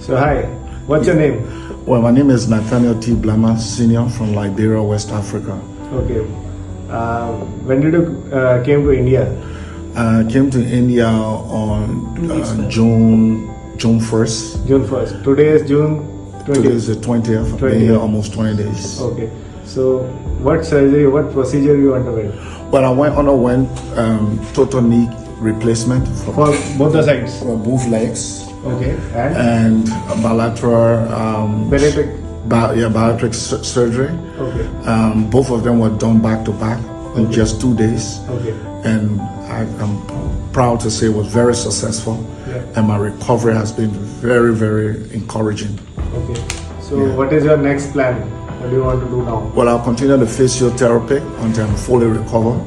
So hi, what's your name? Well, my name is Nathaniel T. Blama, Senior from Liberia, West Africa. Okay. When did you came to India? I came to India on June 1st. June 1st. Today is June 20th. Today is the 20th. I've been here almost 20 days. Okay. So what surgery, what procedure you underwent? Well, I underwent total knee replacement For both the sides? for both legs. Okay. And bilateral bariatric surgery. Okay. Both of them were done back to back in just 2 days. Okay. And I'm proud to say it was very successful. Yeah. And my recovery has been very, very encouraging. Okay. So what is your next plan? What do you want to do now? Well, I'll continue the physiotherapy until I'm fully recovered.